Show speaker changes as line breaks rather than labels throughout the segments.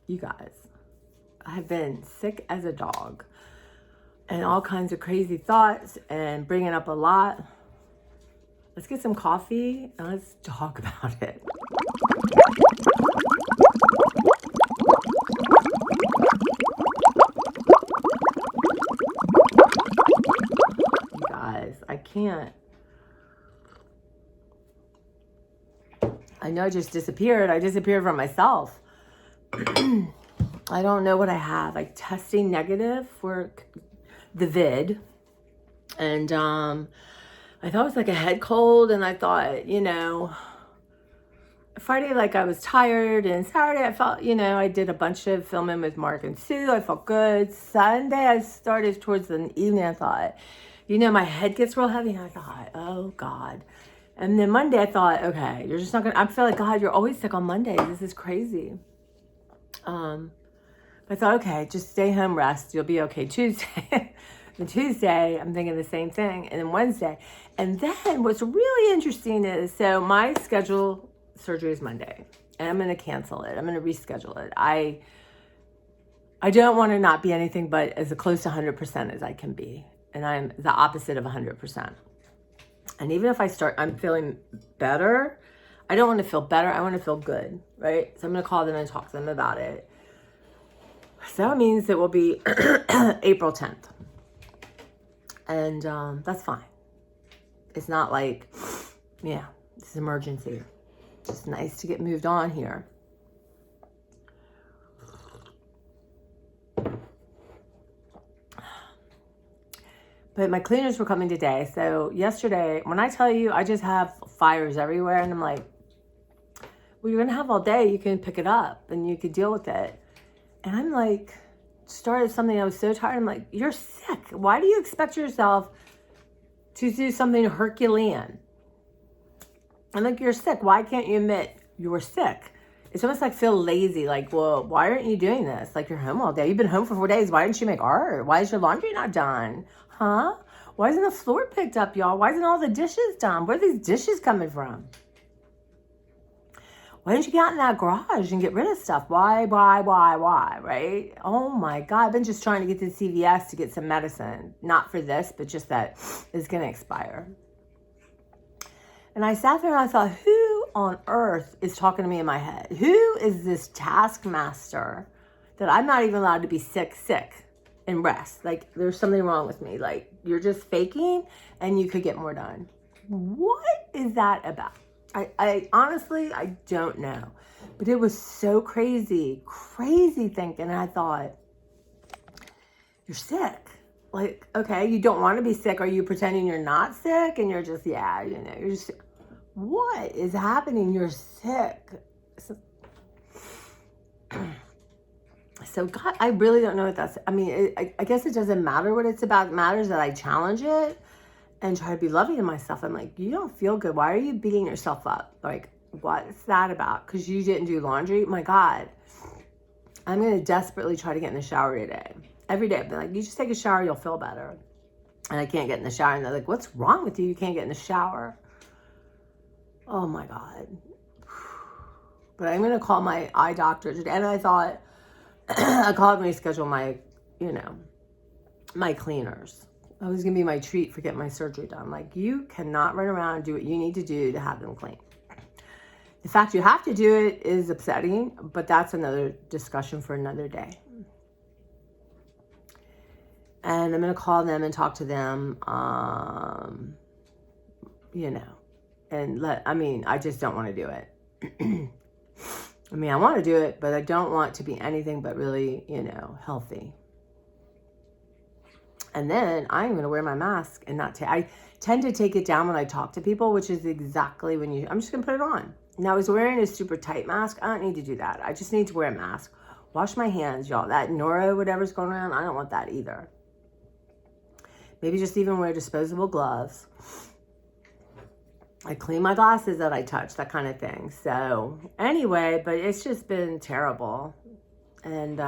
You guys, I've been sick as a dog and all kinds of crazy thoughts and bringing up a lot. Let's get some coffee and let's talk about it. You guys, I can't. I know I just disappeared. I disappeared from myself. I don't know what I have. Like testing negative for the vid. And I thought it was like a head cold. And I thought, Friday, like I was tired. And Saturday, I felt, I did a bunch of filming with Mark and Sue. I felt good. Sunday, I started towards the evening. I thought, my head gets real heavy. And I thought, oh, God. And then Monday, I thought, okay, you're just not going to, I feel like, God, you're always sick on Mondays. This is crazy. I thought, okay, just stay home, rest. You'll be okay. Tuesday. And Tuesday, I'm thinking the same thing. And then Wednesday. And then what's really interesting is, so my schedule surgery is Monday. And I'm going to cancel it. I'm going to reschedule it. I don't want to not be anything but as close to 100% as I can be. And I'm the opposite of 100%. And even if I'm feeling better, I don't want to feel better. I want to feel good, right? So I'm going to call them and talk to them about it. So that means it will be April 10th. And that's fine. It's not like, it's an emergency. It's just nice to get moved on here. But my cleaners were coming today. So yesterday, when I tell you, I just have fires everywhere. And I'm like, well, you're going to have all day. You can pick it up and you could deal with it. And I'm like, started something. I was so tired. I'm like, you're sick. Why do you expect yourself to do something Herculean? I'm like, you're sick. Why can't you admit you were sick? It's almost like feel lazy. Like, well, why aren't you doing this? Like, you're home all day. You've been home for 4 days. Why didn't you make art? Why is your laundry not done? Huh? Why isn't the floor picked up, y'all? Why isn't all the dishes done? Where are these dishes coming from? Why didn't you get out in that garage and get rid of stuff? Why, right? Oh my God, I've been just trying to get to CVS to get some medicine. Not for this, but just that it's going to expire. And I sat there and I thought, who on earth is talking to me in my head? Who is this taskmaster that I'm not even allowed to be sick and rest? Like, there's something wrong with me. Like, you're just faking and you could get more done. What is that about? I honestly, I don't know. But it was so crazy thinking. And I thought, you're sick. Like, okay, you don't want to be sick. Are you pretending you're not sick? And you're just, you're just sick. What is happening? You're sick. So God, I really don't know what that's, I guess it doesn't matter what it's about. It matters that I challenge it and try to be loving to myself. I'm like, you don't feel good. Why are you beating yourself up? Like, what's that about? Because you didn't do laundry? My God. I'm going to desperately try to get in the shower today. Every day. I've been like, you just take a shower, you'll feel better. And I can't get in the shower. And they're like, what's wrong with you? You can't get in the shower. Oh my God. But I'm going to call my eye doctor today. And I thought, I called and rescheduled my, my cleaners. That was going to be my treat for getting my surgery done. Like, you cannot run around and do what you need to do to have them clean. The fact you have to do it is upsetting, but that's another discussion for another day. And I'm going to call them and talk to them, and I just don't want to do it. I want to do it, but I don't want to be anything but really, healthy. And then I'm going to wear my mask and not I tend to take it down when I talk to people, which is exactly when I'm just going to put it on. Now, I was wearing a super tight mask. I don't need to do that. I just need to wear a mask. Wash my hands, y'all. That noro, whatever's going around, I don't want that either. Maybe just even wear disposable gloves. I clean my glasses that I touch, that kind of thing. So anyway, but it's just been terrible. And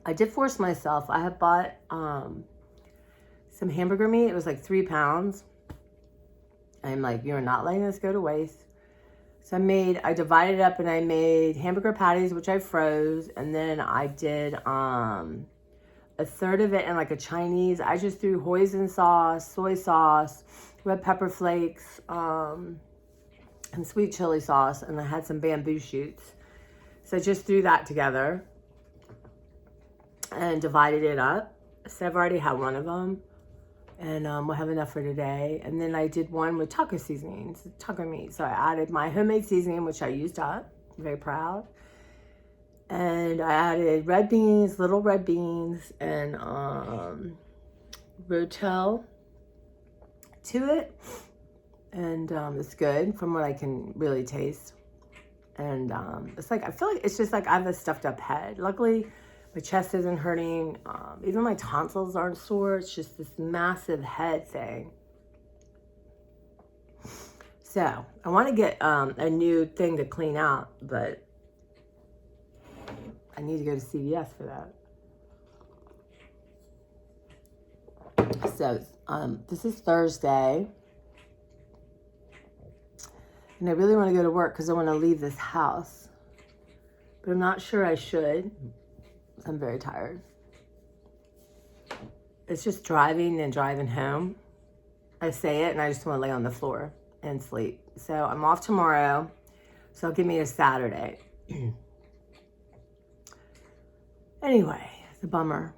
I did force myself. I have bought some hamburger meat. It was like 3 pounds. I'm like, you're not letting this go to waste. So I divided up and I made hamburger patties, which I froze. And then I did a third of it in like a Chinese. I just threw hoisin sauce, soy sauce, red pepper flakes, and sweet chili sauce. And I had some bamboo shoots. So I just threw that together and divided it up. So I've already had one of them. And we'll have enough for today. And then I did one with taco seasonings, taco meat. So I added my homemade seasoning, which I used up. I'm very proud. And I added red beans, little red beans, and rotel to it. And it's good from what I can really taste. And it's like, I feel like it's just like I have a stuffed up head. Luckily, my chest isn't hurting. Even my tonsils aren't sore. It's just this massive head thing. So I want to get a new thing to clean out, but I need to go to CVS for that. So this is Thursday. And I really want to go to work because I want to leave this house. But I'm not sure I should. I'm very tired. It's just driving and driving home. I say it and I just want to lay on the floor and sleep. So I'm off tomorrow. So give me a Saturday. Anyway, it's a bummer.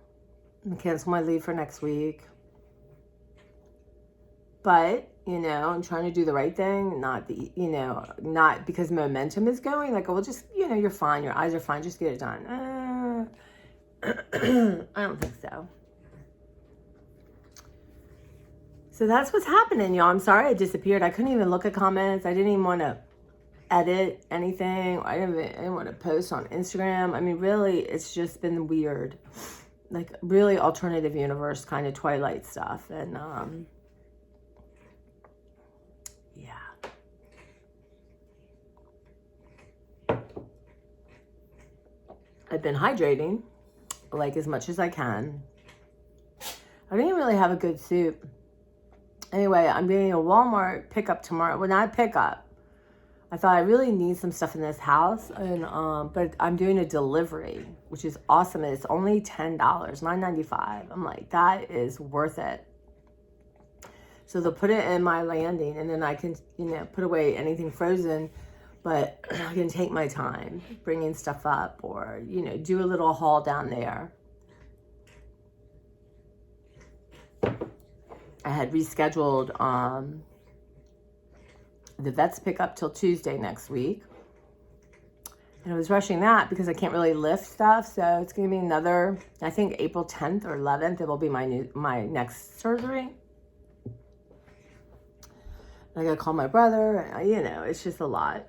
I'm gonna cancel my leave for next week. But, you know, I'm trying to do the right thing, not because momentum is going. Like, well, just, you know, you're fine. Your eyes are fine. Just get it done. I don't think so. So that's what's happening, y'all. I'm sorry I disappeared. I couldn't even look at comments. I didn't even want to edit anything. I didn't want to post on Instagram. I mean, really, it's just been weird. Like, really alternative universe kind of Twilight stuff. And, yeah. I've been hydrating, like, as much as I can. I didn't really have a good soup. Anyway, I'm getting a Walmart pickup tomorrow. Well, not pickup. I thought I really need some stuff in this house, and but I'm doing a delivery, which is awesome. And it's only $10, $9.95. I'm like, that is worth it. So they'll put it in my landing, and then I can, you know, put away anything frozen. But I can take my time bringing stuff up, or, you know, do a little haul down there. I had rescheduled the vet's pickup till Tuesday next week. And I was rushing that because I can't really lift stuff. So it's going to be another, I think April 10th or 11th, it will be my next surgery. I got to call my brother. You know, it's just a lot.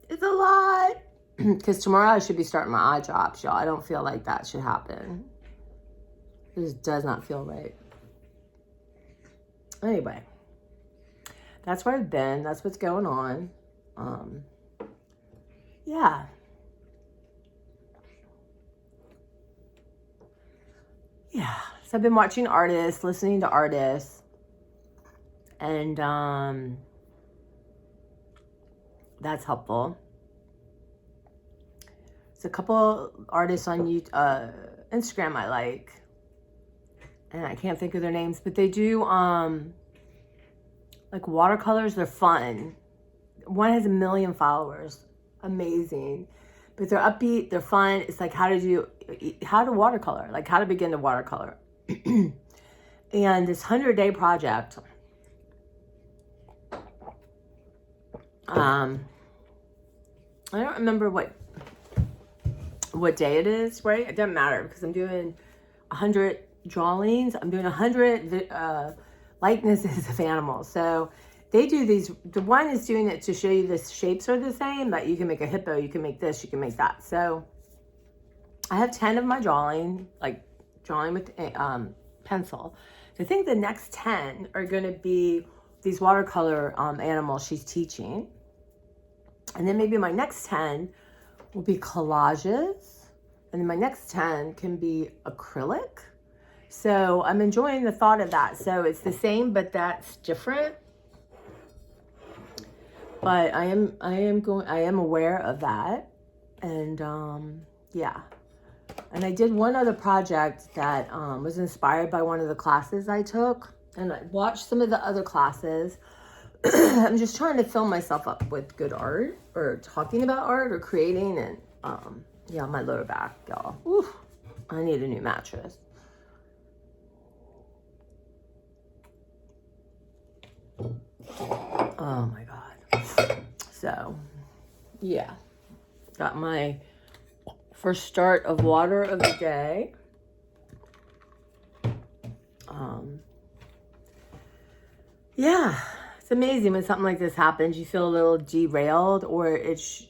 It's a lot. Because tomorrow I should be starting my eye drops, y'all. I don't feel like that should happen. It just does not feel right. Anyway, that's where I've been. That's what's going on. Yeah. Yeah. So I've been watching artists, listening to artists. And that's helpful. There's a couple artists on Instagram I like. And I can't think of their names, but they do like watercolors. They're fun. One has 1 million followers. Amazing. But they're upbeat, they're fun. It's like how to watercolor, like how to begin to watercolor. And this 100-day project, I don't remember what day it is, right? It doesn't matter because I'm doing 100 drawings. I'm doing 100 likenesses of animals. So they do these, the one is doing it to show you the shapes are the same, but you can make a hippo, you can make this, you can make that. So I have 10 of my drawing, like drawing with pencil. I think the next 10 are going to be these watercolor animals she's teaching. And then maybe my next 10 will be collages. And then my next 10 can be acrylic. So I'm enjoying the thought of that. So it's the same, but that's different. But I am aware of that. And yeah. And I did one other project that was inspired by one of the classes I took. And I watched some of the other classes. I'm just trying to fill myself up with good art, or talking about art, or creating. And yeah, my lower back, y'all. Oof, I need a new mattress. Oh my God. So yeah, got my first start of water of the day. Yeah, it's amazing when something like this happens. You feel a little derailed, or it's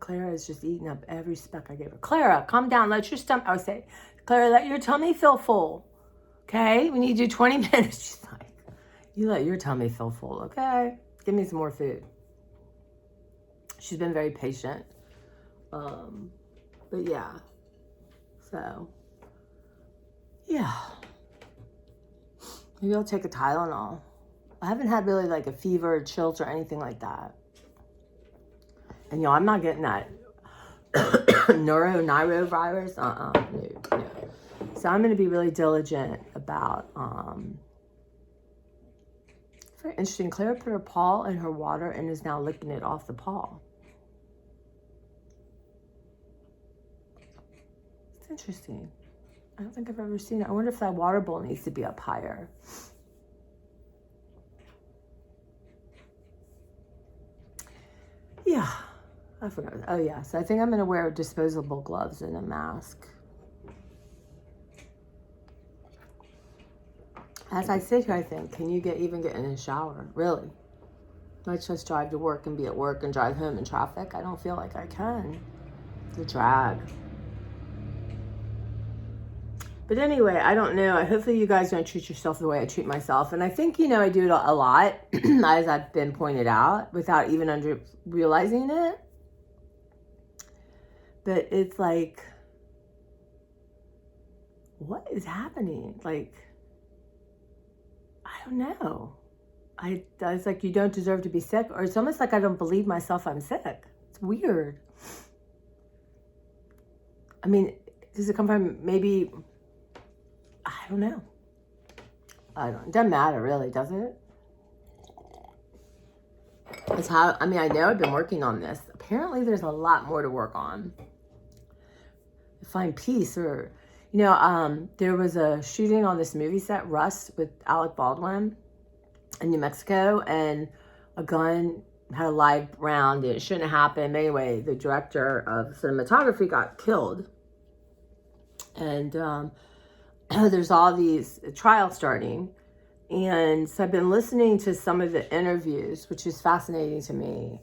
Clara is just eating up every speck I gave her. Clara, calm down. Let your stomach. I would say, Clara, let your tummy feel full. Okay, we need you 20 minutes. She's like, you let your tummy feel full. Okay, give me some more food. She's been very patient. But yeah, so yeah, maybe I'll take a Tylenol. I haven't had really like a fever or chills or anything like that. And I'm not getting that norovirus. No. So I'm going to be really diligent about, very interesting. Clara put her paw in her water and is now licking it off the paw. It's interesting. I don't think I've ever seen it. I wonder if that water bowl needs to be up higher. Yeah, I forgot. Oh, yeah. So I think I'm going to wear disposable gloves and a mask. As I sit here, I think, can you even get in a shower? Really? Let's just drive to work and be at work and drive home in traffic. I don't feel like I can. It's a drag. But anyway, I don't know. Hopefully you guys don't treat yourself the way I treat myself. And I think, I do it a lot, as I've been pointed out, without even realizing it. But it's like, what is happening? Like, I don't know. It's like, you don't deserve to be sick. Or it's almost like I don't believe myself I'm sick. It's weird. I mean, does it come from maybe... I don't know. It doesn't matter really, does it? It's how, I know I've been working on this. Apparently there's a lot more to work on. Find peace, or, there was a shooting on this movie set, Rust, with Alec Baldwin in New Mexico, and a gun had a live round. It shouldn't have happened. Anyway, the director of cinematography got killed. And, there's all these trials starting. And so I've been listening to some of the interviews, which is fascinating to me.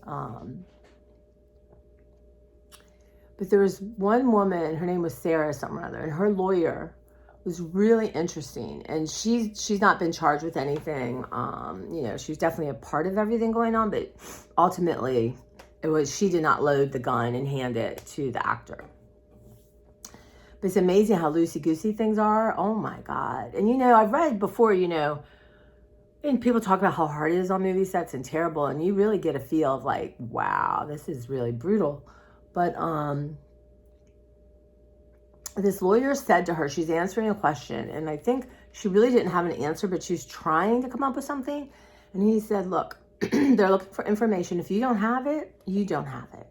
But there was one woman, her name was Sarah something or other, and her lawyer was really interesting. And she's not been charged with anything. She was definitely a part of everything going on, but ultimately she did not load the gun and hand it to the actor. But it's amazing how loosey-goosey things are. Oh my God. And I've read before, and people talk about how hard it is on movie sets and terrible, and you really get a feel of like, wow, this is really brutal. But this lawyer said to her, she's answering a question, and I think she really didn't have an answer, but she's trying to come up with something. And he said, look, they're looking for information. If you don't have it, you don't have it.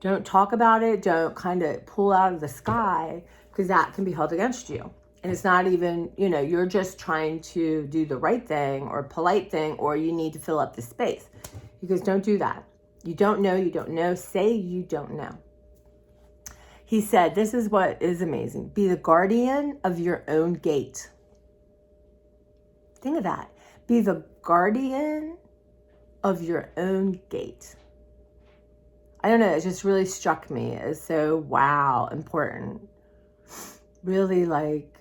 Don't talk about it. Don't kind of pull out of the sky, because that can be held against you. And it's not even, you're just trying to do the right thing or polite thing, or you need to fill up the space. He goes, don't do that. You don't know. Say you don't know. He said, this is what is amazing. Be the guardian of your own gate. Think of that. Be the guardian of your own gate. I don't know, it just really struck me as so, wow, important. Really like,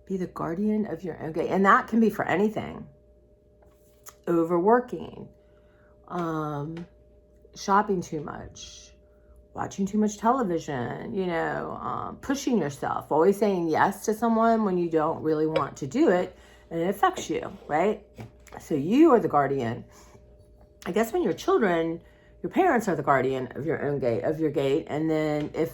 be the guardian of your own gate. And that can be for anything. Overworking, shopping too much, watching too much television, pushing yourself, always saying yes to someone when you don't really want to do it, and it affects you, right? So you are the guardian. I guess when you're children, your parents are the guardian of your own gate, of your gate. And then if,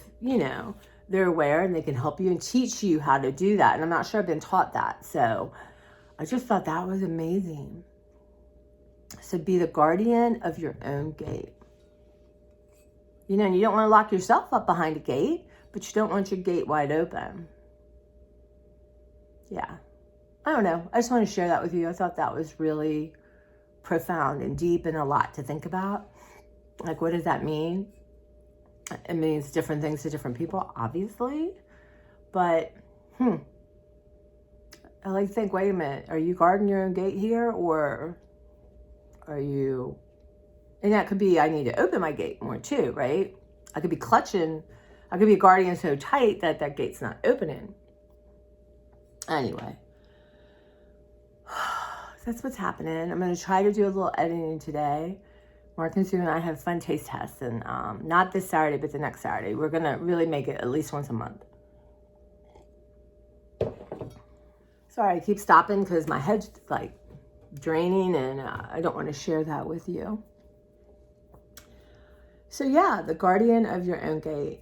they're aware and they can help you and teach you how to do that. And I'm not sure I've been taught that. So I just thought that was amazing. So be the guardian of your own gate. And you don't want to lock yourself up behind a gate, but you don't want your gate wide open. Yeah. I don't know. I just want to share that with you. I thought that was really profound and deep and a lot to think about. Like, what does that mean? It means different things to different people, obviously. But, I like to think, wait a minute, are you guarding your own gate here? Or are you... And that could be, I need to open my gate more too, right? I could be clutching. I could be a guardian so tight that that gate's not opening. Anyway. That's what's happening. I'm going to try to do a little editing today. Mark and Sue and I have fun taste tests. And not this Saturday, but the next Saturday. We're going to really make it at least once a month. Sorry, I keep stopping because my head's like draining. And I don't want to share that with you. So yeah, the guardian of your own gate.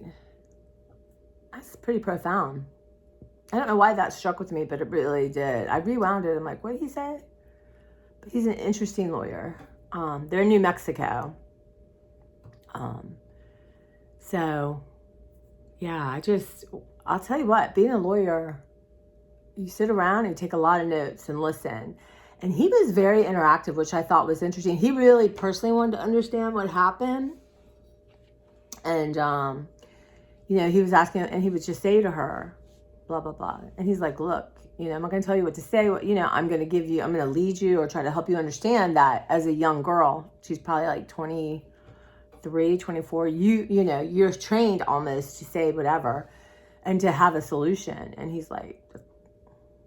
That's pretty profound. I don't know why that struck with me, but it really did. I rewound it. I'm like, what did he say? But he's an interesting lawyer. They're in New Mexico. So yeah, I'll tell you what, being a lawyer, you sit around and you take a lot of notes and listen. And he was very interactive, which I thought was interesting. He really personally wanted to understand what happened. And, he was asking, and he would just say to her, blah, blah, blah. And he's like, look, I'm not going to tell you what to say. I'm going to lead you or try to help you understand that as a young girl, she's probably like 23, 24, you're trained almost to say whatever and to have a solution. And he's like,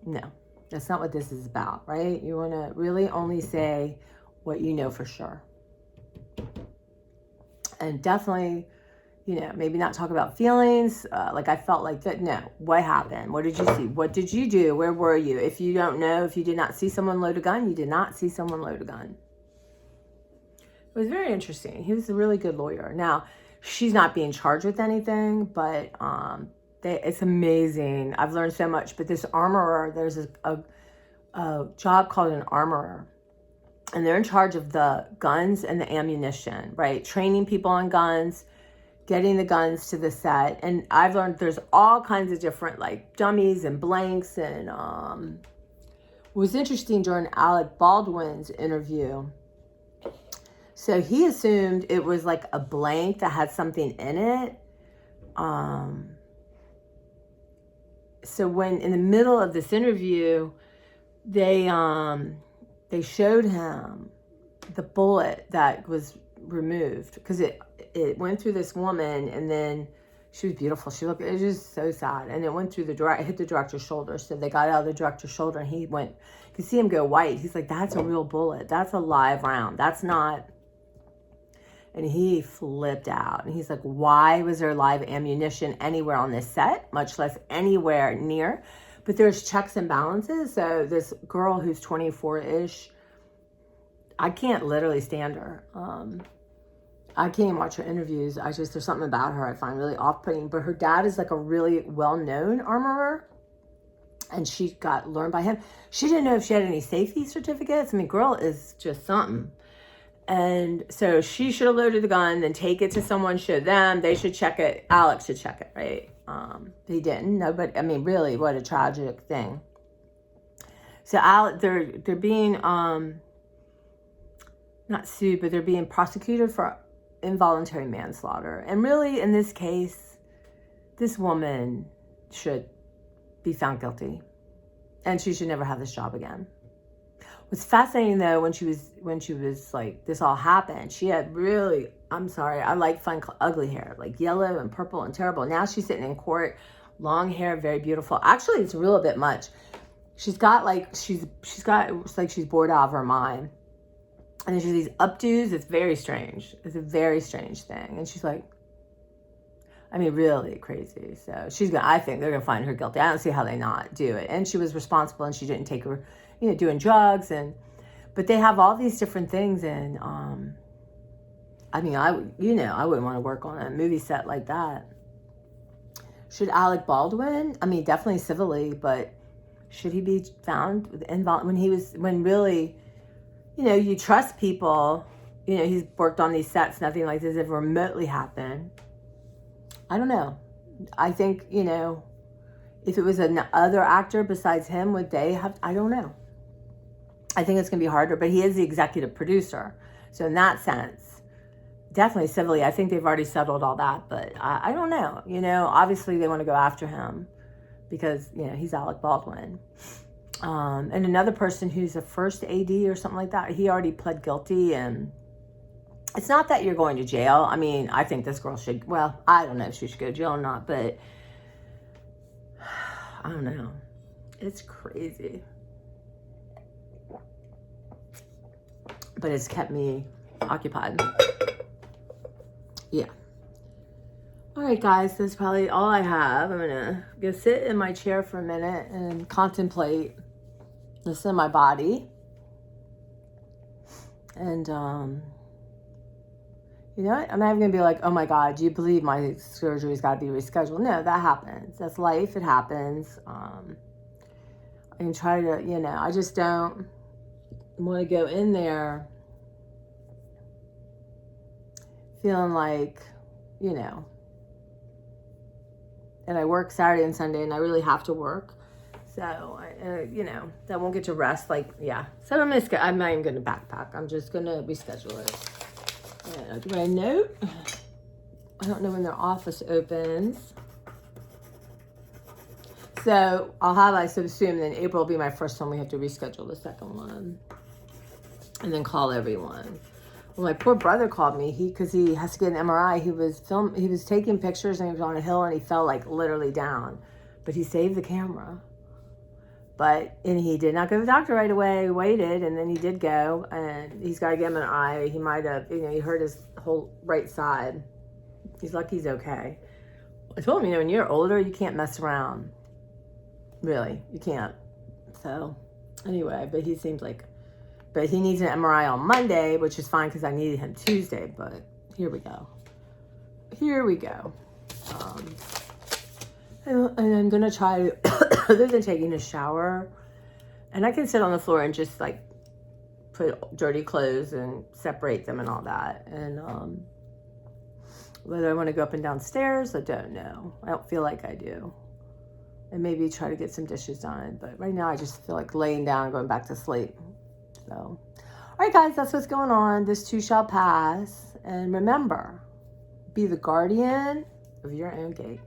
no, that's not what this is about, right? You want to really only say what you know for sure. And definitely, maybe not talk about feelings. Like I felt like that. No, what happened? What did you see? What did you do? Where were you? If you don't know, if you did not see someone load a gun, you did not see someone load a gun. It was very interesting. He was a really good lawyer. Now, she's not being charged with anything, but it's amazing. I've learned so much. But this armorer, there's a job called an armorer. And they're in charge of the guns and the ammunition, right? Training people on guns, getting the guns to the set. And I've learned there's all kinds of different like dummies and blanks. And it was interesting during Alec Baldwin's interview. So he assumed it was like a blank that had something in it. So when in the middle of this interview, they showed him the bullet that was removed because it went through this woman, and then she was beautiful. It was just so sad. And it went through hit the director's shoulder. So they got out of the director's shoulder, and you could see him go white. He's like, that's a real bullet. That's a live round. That's not. And he flipped out. And he's like, why was there live ammunition anywhere on this set, much less anywhere near? But there's checks and balances. So this girl who's 24-ish, I can't literally stand her. I can't even watch her interviews. There's something about her I find really off-putting. But her dad is like a really well-known armorer. And she got learned by him. She didn't know if she had any safety certificates. I mean, girl is just something. And so she should have loaded the gun, then take it to someone, show them. They should check it. Alex should check it, right? He didn't. No, but I mean, really, what a tragic thing. So they're being not sued, but they're being prosecuted for involuntary manslaughter. And really, in this case, this woman should be found guilty, and she should never have this job again. What's fascinating though, when she was like, this all happened, she had really, I'm sorry, I like fun ugly hair, like yellow and purple and terrible. Now she's sitting in court, long hair, very beautiful. Actually, it's a real bit much. She's got like she's bored out of her mind. And then she has these updos. It's very strange. It's a very strange thing. And she's like, I mean, really crazy. So I think they're gonna find her guilty. I don't see how they not do it. And she was responsible, and she didn't take her, doing drugs. But they have all these different things, and I mean, I wouldn't want to work on a movie set like that. Should Alec Baldwin? I mean, definitely civilly, but should he be found involved when really, you trust people? He's worked on these sets, nothing like this ever remotely happened. I don't know. I think, if it was another actor besides him, would they have? I don't know. I think it's going to be harder, but he is the executive producer. So in that sense, definitely civilly, I think they've already settled all that, but I don't know. Obviously they want to go after him because, he's Alec Baldwin. And another person who's a first AD or something like that, he already pled guilty, and it's not that you're going to jail. I mean, I think this girl should, well, I don't know if she should go to jail or not, but I don't know. It's crazy. But it's kept me occupied. Yeah. All right, guys, that's probably all I have. I'm going to go sit in my chair for a minute and contemplate, listen to my body. And, I'm not even going to be like, oh my God, do you believe my surgery's got to be rescheduled? No, that happens. That's life. It happens. I can try to, I just don't want to go in there feeling like, and I work Saturday and Sunday, and I really have to work. So, that won't get to rest. Yeah. So I'm not even going to backpack. I'm just going to reschedule it. And I'll do my note. I don't know when their office opens. So I assume then April will be my first one. We have to reschedule the second one. And then call everyone. Well, my poor brother called me because he has to get an MRI. He was taking pictures, and he was on a hill, and he fell literally down. But he saved the camera. And he did not go to the doctor right away. He waited, and then he did go, and he's got to get him an eye. He might have, he hurt his whole right side. He's lucky he's okay. I told him, when you're older, you can't mess around. Really, you can't. So, anyway, but he seems but he needs an MRI on Monday, which is fine because I needed him Tuesday, but here we go. And I'm going to try, other than taking a shower, and I can sit on the floor and just put dirty clothes and separate them and all that. And whether I want to go up and down stairs, I don't know. I don't feel like I do. And maybe try to get some dishes done. But right now I just feel like laying down and going back to sleep. So, all right, guys, that's what's going on. This too shall pass. And remember, be the guardian of your own gate.